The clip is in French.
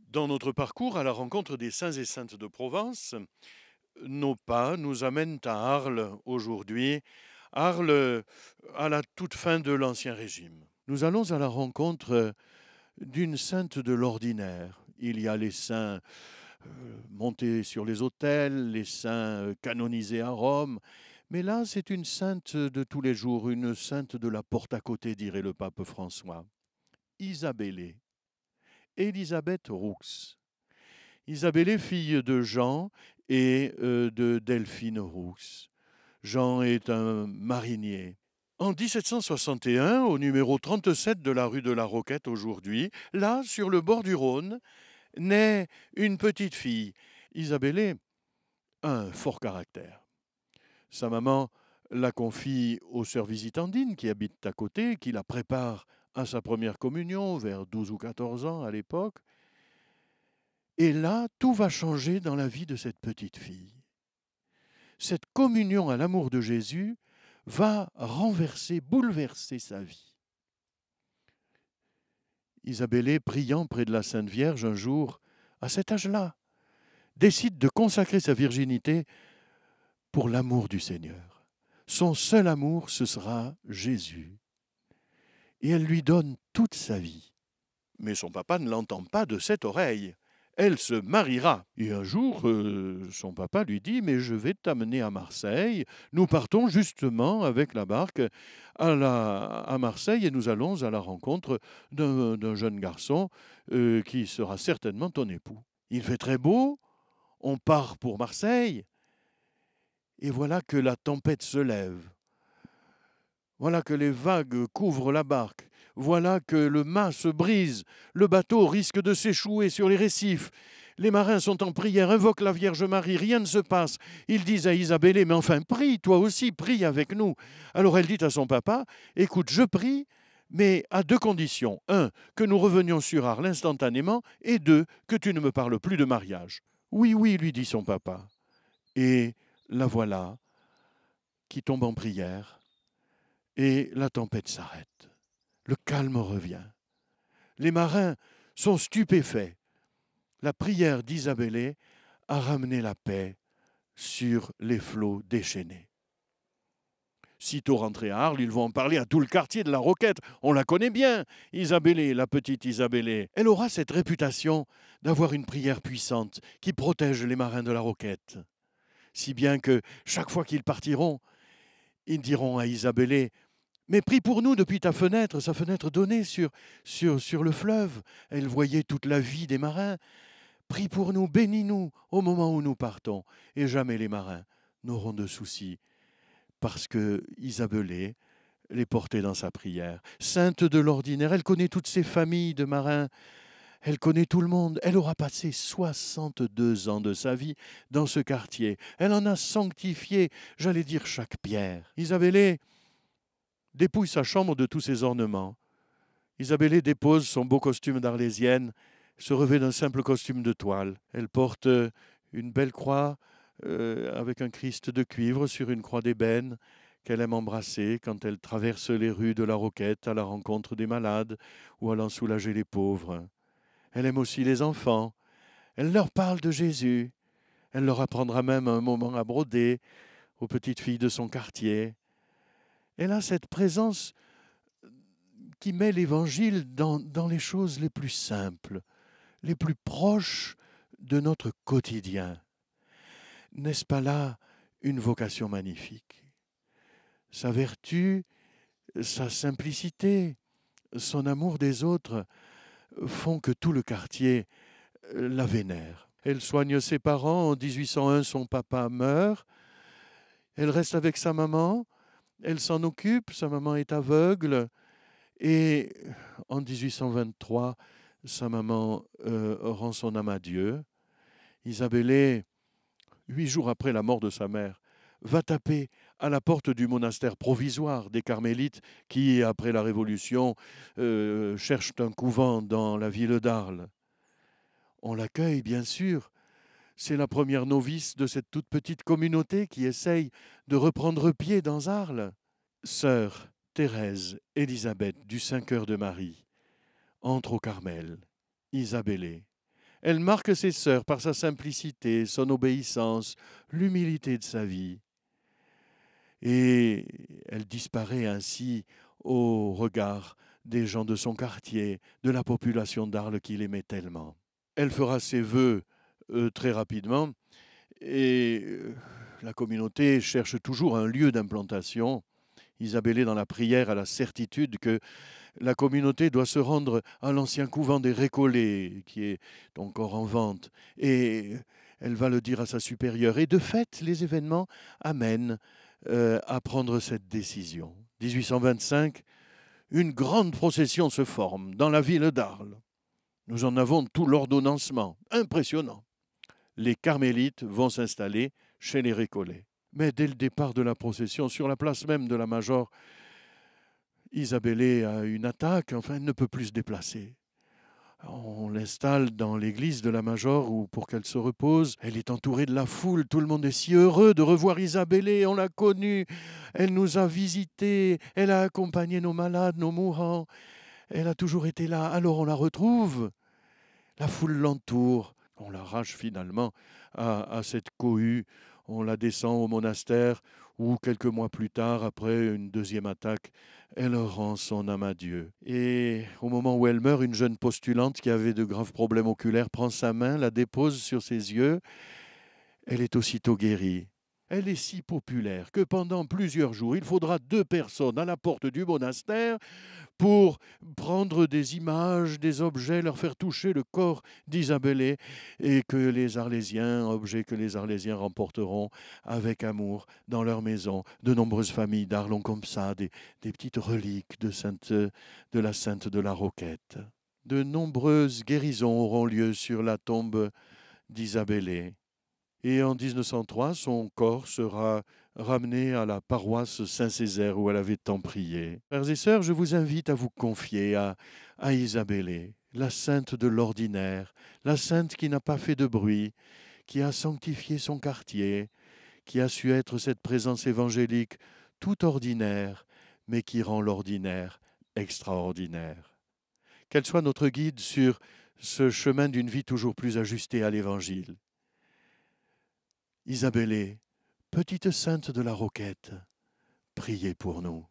Dans notre parcours à la rencontre des saints et saintes de Provence, nos pas nous amènent à Arles aujourd'hui, Arles à la toute fin de l'Ancien Régime. Nous allons à la rencontre d'une sainte de l'ordinaire. Il y a les saints montés sur les autels, les saints canonisés à Rome, mais là c'est une sainte de tous les jours, une sainte de la porte à côté, dirait le pape François. Isabelle, Élisabeth Roux. Isabelle est fille de Jean et de Delphine Roux. Jean est un marinier. En 1761, au numéro 37 de la rue de la Roquette aujourd'hui, là, sur le bord du Rhône, naît une petite fille. Isabelle a un fort caractère. Sa maman la confie aux sœurs visitandines qui habitent à côté, qui la préparent à sa première communion vers 12 ou 14 ans à l'époque. Et là, tout va changer dans la vie de cette petite fille. Cette communion à l'amour de Jésus va renverser, bouleverser sa vie. Isabelle, priant près de la Sainte Vierge un jour, à cet âge-là, décide de consacrer sa virginité pour l'amour du Seigneur. Son seul amour, ce sera Jésus. Et elle lui donne toute sa vie. Mais son papa ne l'entend pas de cette oreille. Elle se mariera. Et un jour, son papa lui dit, mais je vais t'amener à Marseille. Nous partons justement avec la barque à Marseille et nous allons à la rencontre d'un jeune garçon qui sera certainement ton époux. Il fait très beau, on part pour Marseille, et voilà que la tempête se lève. Voilà que les vagues couvrent la barque. Voilà que le mât se brise. Le bateau risque de s'échouer sur les récifs. Les marins sont en prière, invoquent la Vierge Marie, rien ne se passe. Ils disent à Isabelle, mais enfin prie, toi aussi, prie avec nous. Alors elle dit à son papa, écoute, je prie, mais à deux conditions. Un, que nous revenions sur Arles instantanément, et deux, que tu ne me parles plus de mariage. Oui, oui, lui dit son papa. Et la voilà qui tombe en prière et la tempête s'arrête. Le calme revient. Les marins sont stupéfaits. La prière d'Isabelle a ramené la paix sur les flots déchaînés. Sitôt rentrés à Arles, ils vont en parler à tout le quartier de la Roquette. On la connaît bien, Isabelle, la petite Isabelle. Elle aura cette réputation d'avoir une prière puissante qui protège les marins de la Roquette. Si bien que chaque fois qu'ils partiront, ils diront à Isabelle, mais prie pour nous depuis ta fenêtre, sa fenêtre donnée sur le fleuve. Elle voyait toute la vie des marins. Prie pour nous, bénis-nous au moment où nous partons. Et jamais les marins n'auront de soucis, parce que Isabelle les portait dans sa prière. Sainte de l'ordinaire, elle connaît toutes ces familles de marins. Elle connaît tout le monde. Elle aura passé 62 ans de sa vie dans ce quartier. Elle en a sanctifié, j'allais dire, chaque pierre. Isabelle dépouille sa chambre de tous ses ornements. Isabelle dépose son beau costume d'arlésienne, se revêt d'un simple costume de toile. Elle porte une belle croix avec un Christ de cuivre sur une croix d'ébène qu'elle aime embrasser quand elle traverse les rues de la Roquette à la rencontre des malades ou allant soulager les pauvres. Elle aime aussi les enfants. Elle leur parle de Jésus. Elle leur apprendra même un moment à broder aux petites filles de son quartier. Elle a cette présence qui met l'Évangile dans les choses les plus simples, les plus proches de notre quotidien. N'est-ce pas là une vocation magnifique? Sa vertu, sa simplicité, son amour des autres font que tout le quartier la vénère. Elle soigne ses parents. En 1801, son papa meurt. Elle reste avec sa maman. Elle s'en occupe. Sa maman est aveugle. Et en 1823, sa maman rend son âme à Dieu. Isabelle, 8 jours après la mort de sa mère, va taper à la porte du monastère provisoire des Carmélites qui, après la Révolution, cherchent un couvent dans la ville d'Arles. On l'accueille, bien sûr. C'est la première novice de cette toute petite communauté qui essaye de reprendre pied dans Arles. Sœur Thérèse Élisabeth du Saint-Cœur de Marie entre au Carmel. Isabelle, Elle marque ses sœurs par sa simplicité, son obéissance, l'humilité de sa vie. Et elle disparaît ainsi au regard des gens de son quartier, de la population d'Arles qui l'aimait tellement. Elle fera ses vœux très rapidement et la communauté cherche toujours un lieu d'implantation. Isabelle est dans la prière à la certitude que la communauté doit se rendre à l'ancien couvent des Récollets, qui est encore en vente, et elle va le dire à sa supérieure. Et de fait, les événements amènent à prendre cette décision. 1825, une grande procession se forme dans la ville d'Arles. Nous en avons tout l'ordonnancement, impressionnant. Les carmélites vont s'installer chez les Récollets. Mais dès le départ de la procession, sur la place même de la Major, Isabelle a une attaque, enfin elle ne peut plus se déplacer. On l'installe dans l'église de la Major où, pour qu'elle se repose, elle est entourée de la foule. Tout le monde est si heureux de revoir Isabelle. On l'a connue. Elle nous a visités. Elle a accompagné nos malades, nos mourants. Elle a toujours été là. Alors on la retrouve. La foule l'entoure. On l'arrache finalement à cette cohue. On la descend au monastère où, quelques mois plus tard, après une deuxième attaque, elle rend son âme à Dieu. Et au moment où elle meurt, une jeune postulante qui avait de graves problèmes oculaires prend sa main, la dépose sur ses yeux. Elle est aussitôt guérie. Elle est si populaire que pendant plusieurs jours, il faudra 2 personnes à la porte du monastère pour prendre des images, des objets, leur faire toucher le corps d'Isabelle et que les Arlésiens, objets que les Arlésiens remporteront avec amour dans leur maison. De nombreuses familles d'Arles ont comme ça des petites reliques de la Sainte de la Roquette. De nombreuses guérisons auront lieu sur la tombe d'Isabelle. Et en 1903, son corps sera ramené à la paroisse Saint-Césaire où elle avait tant prié. Frères et sœurs, je vous invite à vous confier à Isabelle, la sainte de l'ordinaire, la sainte qui n'a pas fait de bruit, qui a sanctifié son quartier, qui a su être cette présence évangélique tout ordinaire, mais qui rend l'ordinaire extraordinaire. Qu'elle soit notre guide sur ce chemin d'une vie toujours plus ajustée à l'Évangile. Isabelle, petite sainte de la Roquette, priez pour nous.